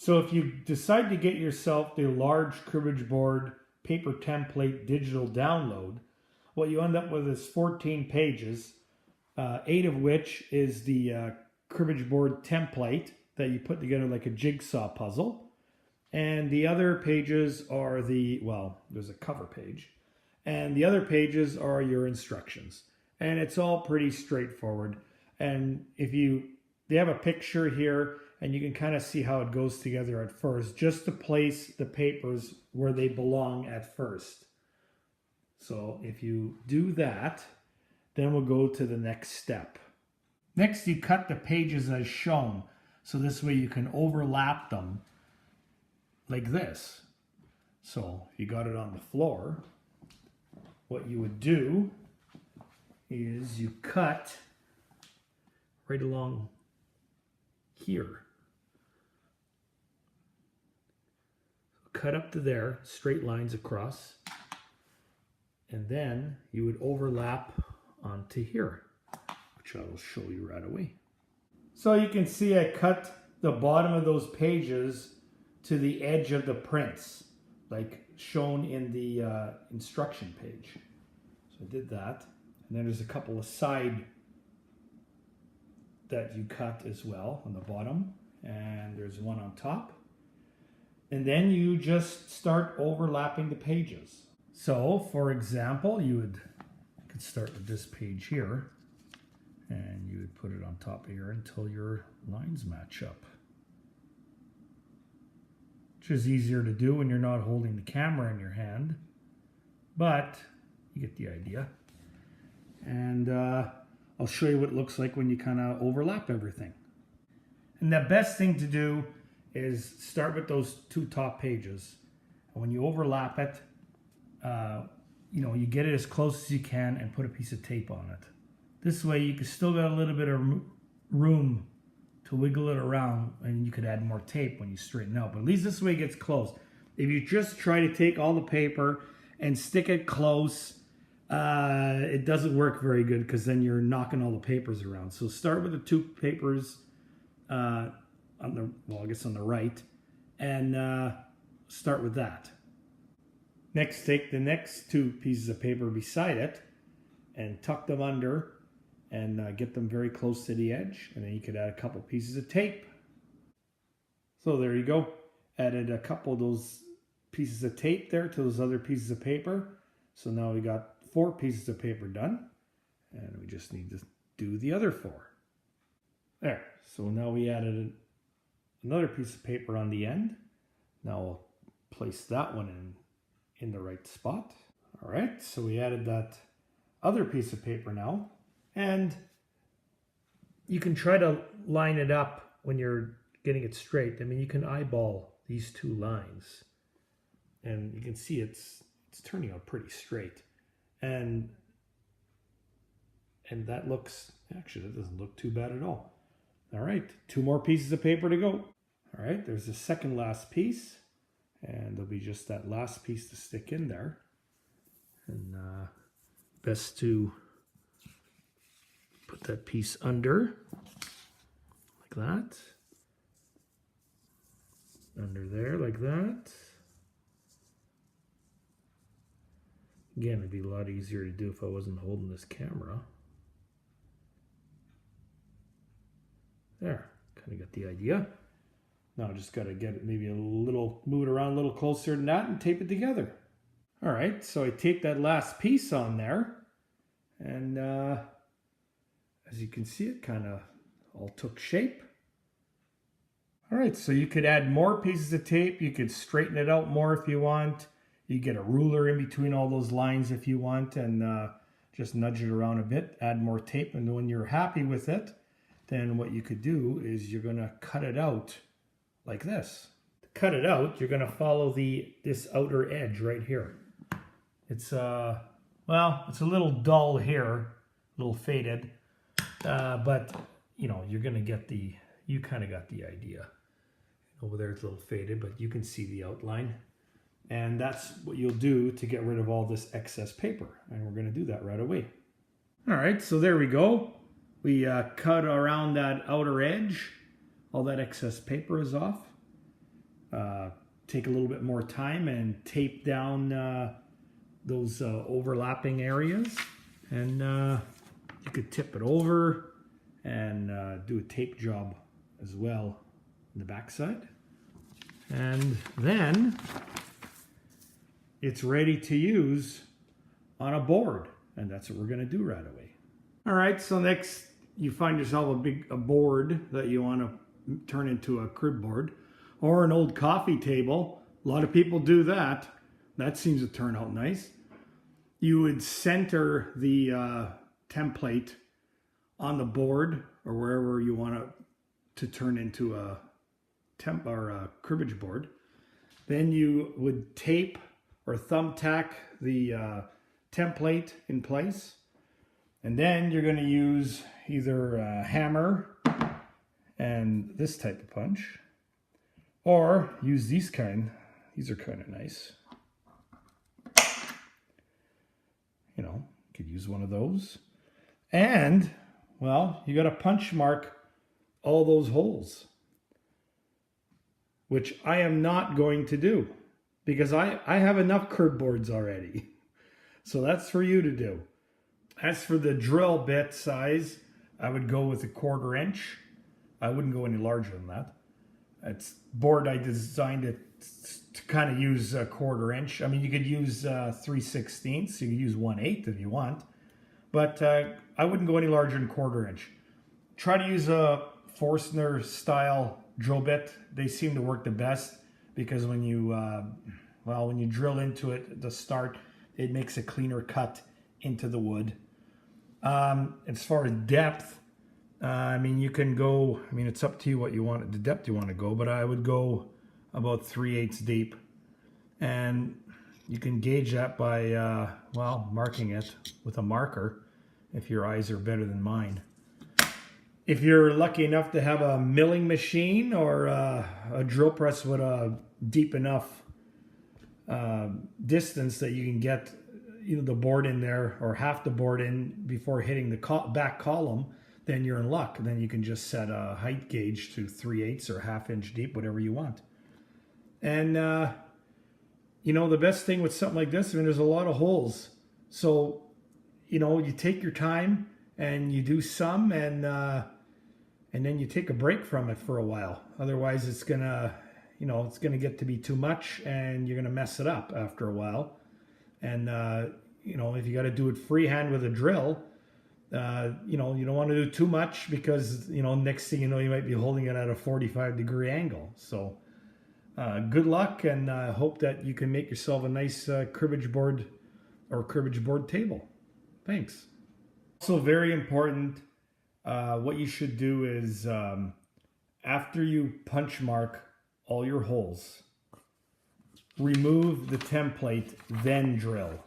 So if you decide to get yourself the large cribbage board paper template digital download, what you end up with is 14 pages, 8 of which is the cribbage board template that you put together like a jigsaw puzzle. And the other pages are there's a cover page. And the other pages are your instructions. And it's all pretty straightforward. And they have a picture here, and you can kind of see how it goes together at first, just to place the papers where they belong at first. So if you do that, then we'll go to the next step. Next, you cut the pages as shown. So this way you can overlap them like this. So if you got it on the floor, what you would do is you cut right along here. Cut up to there, straight lines across, and then you would overlap onto here, which I will show you right away. So you can see I cut the bottom of those pages to the edge of the prints, like shown in the instruction page. So I did that, and then there's a couple of side that you cut as well on the bottom, and there's one on top. And then you just start overlapping the pages. So, for example, you could start with this page here, and you would put it on top of here until your lines match up. Which is easier to do when you're not holding the camera in your hand, but you get the idea. And I'll show you what it looks like when you kind of overlap everything. And the best thing to do is start with those 2 top pages. And when you overlap it, you get it as close as you can and put a piece of tape on it. This way you can still got a little bit of room to wiggle it around, and you could add more tape when you straighten out. But at least this way it gets close. If you just try to take all the paper and stick it close, it doesn't work very good, because then you're knocking all the papers around. So start with the 2 papers on the right, and start with that. Next, take the next 2 pieces of paper beside it and tuck them under and get them very close to the edge, and then you could add a couple pieces of tape. So there you go. Added a couple of those pieces of tape there to those other pieces of paper. So now we got 4 pieces of paper done, and we just need to do the other 4. There. So now we added another piece of paper on the end. Now we'll place that one in the right spot. All right, so we added that other piece of paper now, and you can try to line it up when you're getting it straight. I mean, you can eyeball these 2 lines, and you can see it's turning out pretty straight. And that doesn't look too bad at all. All right, 2 more pieces of paper to go. All right, there's the second last piece, and there'll be just that last piece to stick in there. And best to put that piece under, like that. Under there, like that. Again, it'd be a lot easier to do if I wasn't holding this camera. There, kind of got the idea. Now I just got to get it maybe move it around a little closer than that and tape it together. All right, so I taped that last piece on there, and as you can see, it kind of all took shape. All right, so you could add more pieces of tape. You could straighten it out more if you want. You get a ruler in between all those lines if you want, and just nudge it around a bit, add more tape, and when you're happy with it, then what you could do is you're going to cut it out like this. To cut it out, you're going to follow this outer edge right here. It's it's a little dull here, a little faded, but you're going to get you kind of got the idea. Over there it's a little faded, but you can see the outline. And that's what you'll do to get rid of all this excess paper. And we're going to do that right away. All right, so there we go. We cut around that outer edge. All that excess paper is off. take a little bit more time and tape down those overlapping areas, and you could tip it over and do a tape job as well on the backside, and then it's ready to use on a board, and that's what we're going to do right away. All right, so next you find yourself a board that you want to turn into a crib board or an old coffee table. A lot of people do that. That seems to turn out nice. You would center the template on the board or wherever you want it to turn into a cribbage board. Then you would tape or thumbtack the template in place. And then you're going to use either a hammer and this type of punch, or use these are kind of nice. You know, you could use one of those. And, well, you got to punch mark all those holes, which I am not going to do because I have enough crib boards already. So that's for you to do. As for the drill bit size, I would go with a 1/4 inch. I wouldn't go any larger than that. It's board I designed it to kind of use a 1/4 inch. I mean, you could use 3/16, you could use 1/8 if you want, but I wouldn't go any larger than 1/4 inch. Try to use a Forstner style drill bit. They seem to work the best because when you when you drill into it at the start, it makes a cleaner cut into the wood. As far as depth, I mean, you can go, I mean, it's up to you what you want, the depth you want to go, but I would go about 3/8 deep. And you can gauge that by, marking it with a marker if your eyes are better than mine. If you're lucky enough to have a milling machine or a drill press with a deep enough distance that you can get the board in there or half the board in before hitting the back column, then you're in luck. Then you can just set a height gauge to 3/8 or 1/2 inch deep, whatever you want. And the best thing with something like this, I mean, there's a lot of holes, so you take your time and you do some, and then you take a break from it for a while. Otherwise, it's gonna get to be too much, and you're gonna mess it up after a while. And, if you got to do it freehand with a drill, you don't want to do too much because, next thing you know, you might be holding it at a 45-degree angle. So good luck, and I hope that you can make yourself a nice cribbage board or cribbage board table. Thanks. Also very important, what you should do is after you punch mark all your holes, remove the template, then drill.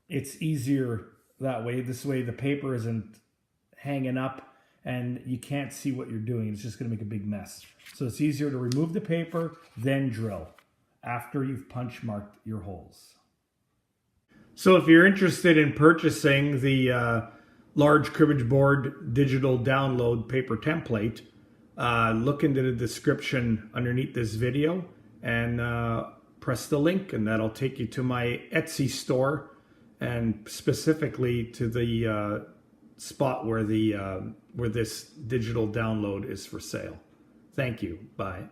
It's easier that way. This way the paper isn't hanging up and you can't see what you're doing. It's just going to make a big mess. So it's easier to remove the paper, then drill after you've punch marked your holes. So if you're interested in purchasing the large cribbage board digital download paper template, look into the description underneath this video and press the link, and that'll take you to my Etsy store and specifically to the spot where this digital download is for sale. Thank you. Bye.